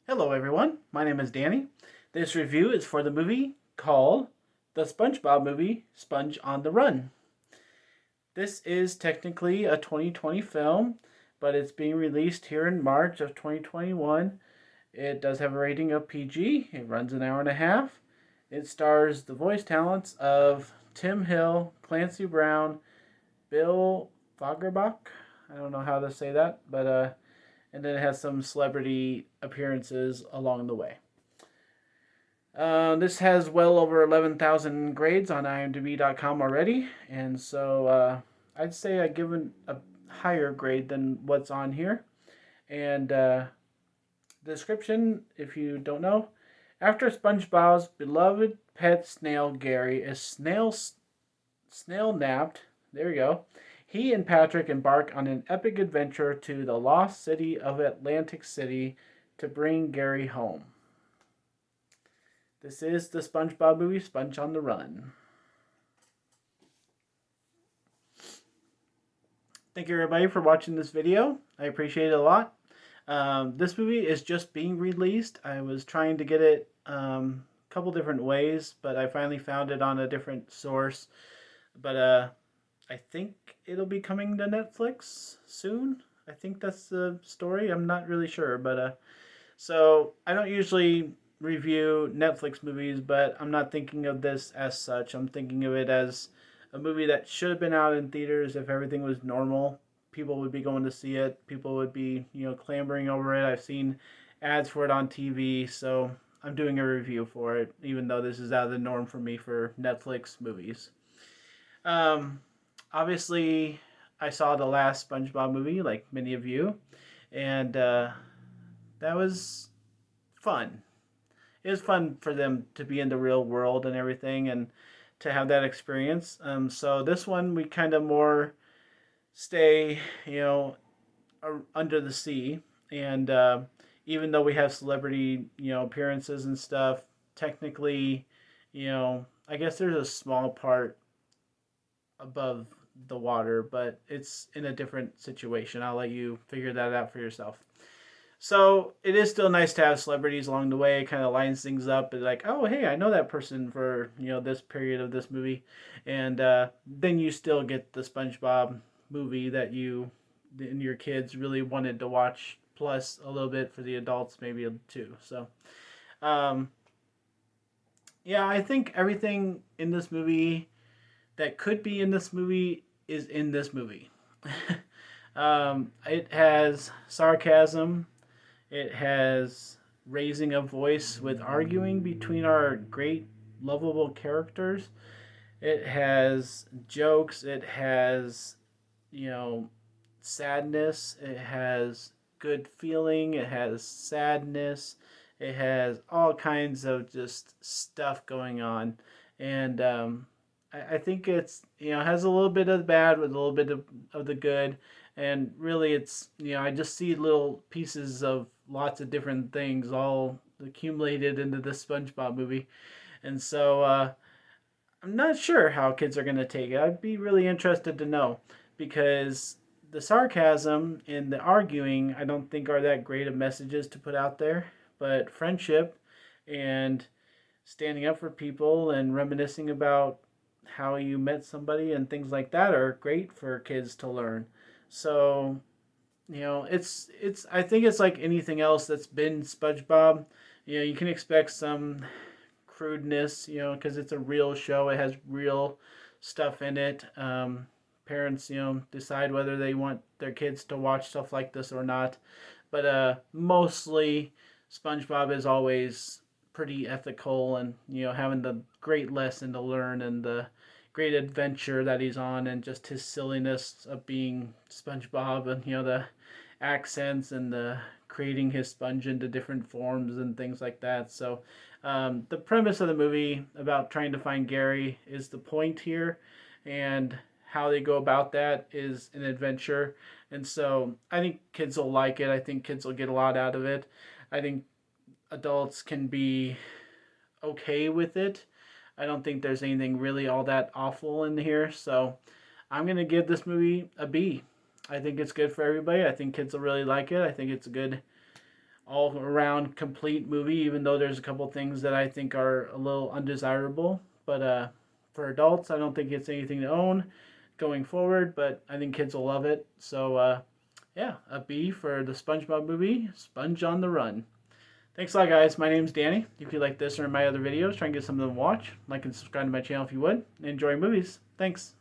Hello everyone, my name is Danny. This review is for the movie called The SpongeBob Movie, Sponge on the Run. This is technically a 2020 film, but it's being released here in March of 2021. It does have a rating of PG. It runs an hour and a half. It stars the voice talents of Tim Hill, Clancy Brown, Bill Fagerbach. I don't know how to say that, but and then it has some celebrity appearances along the way. This has well over 11,000 grades on imdb.com already, and so I'd say I give it a higher grade than what's on here. And description, if you don't know, after SpongeBob's beloved pet snail Gary is snail napped, there you go, he and Patrick embark on an epic adventure to the lost city of Atlantic City to bring Gary home. This is the SpongeBob movie, Sponge on the Run. Thank you everybody for watching this video. I appreciate it a lot. This movie is just being released. I was trying to get it a couple different ways, but I finally found it on a different source. But I think it'll be coming to Netflix soon. I think that's the story. I'm not really sure, but so I don't usually review Netflix movies, but I'm not thinking of this as such. I'm thinking of it as a movie that should have been out in theaters if everything was normal. People would be going to see it. People would be, clamoring over it. I've seen ads for it on TV, so I'm doing a review for it, even though this is out of the norm for me for Netflix movies. Obviously, I saw the last SpongeBob movie, like many of you, and that was fun. It was fun for them to be in the real world and everything, and to have that experience. So this one we kind of more stay, under the sea, and even though we have celebrity, appearances and stuff, technically, I guess there's a small part above the water, but it's in a different situation. I'll let you figure that out for yourself. So it is still nice to have celebrities along the way. It kind of lines things up. It's like, oh, hey, I know that person for this period of this movie, and then you still get the SpongeBob movie that you and your kids really wanted to watch, plus a little bit for the adults maybe too. So, yeah, I think everything in this movie that could be in this movie is in this movie. It has sarcasm. It has raising a voice with arguing between our great, lovable characters. It has jokes. It has, sadness. It has good feeling. It has sadness. It has all kinds of just stuff going on. And I think it's, has a little bit of the bad with a little bit of the good. And really it's, I just see little pieces of lots of different things all accumulated into this SpongeBob movie. And so I'm not sure how kids are going to take it. I'd be really interested to know, because the sarcasm and the arguing I don't think are that great of messages to put out there. But friendship and standing up for people and reminiscing about how you met somebody and things like that are great for kids to learn. So, it's I think it's like anything else that's been SpongeBob. You can expect some crudeness, because it's a real show. It has real stuff in it. Parents, decide whether they want their kids to watch stuff like this or not. But mostly, SpongeBob is always pretty ethical, and having the great lesson to learn and the great adventure that he's on, and just his silliness of being SpongeBob, and the accents and the creating his sponge into different forms and things like that. So the premise of the movie about trying to find Gary is the point here, and how they go about that is an adventure. And so I think kids will like it. I think kids will get a lot out of it. I think adults can be okay with it. I don't think there's anything really all that awful in here. So I'm going to give this movie a B. I think it's good for everybody. I think kids will really like it. I think it's a good all around complete movie, even though there's a couple things that I think are a little undesirable. But for adults, I don't think it's anything to own going forward, but I think kids will love it. So yeah, a B for the SpongeBob movie, Sponge on the Run. Thanks a lot, guys. My name's Danny. If you like this or my other videos, try and get some of them to watch. Like and subscribe to my channel if you would. Enjoy movies. Thanks.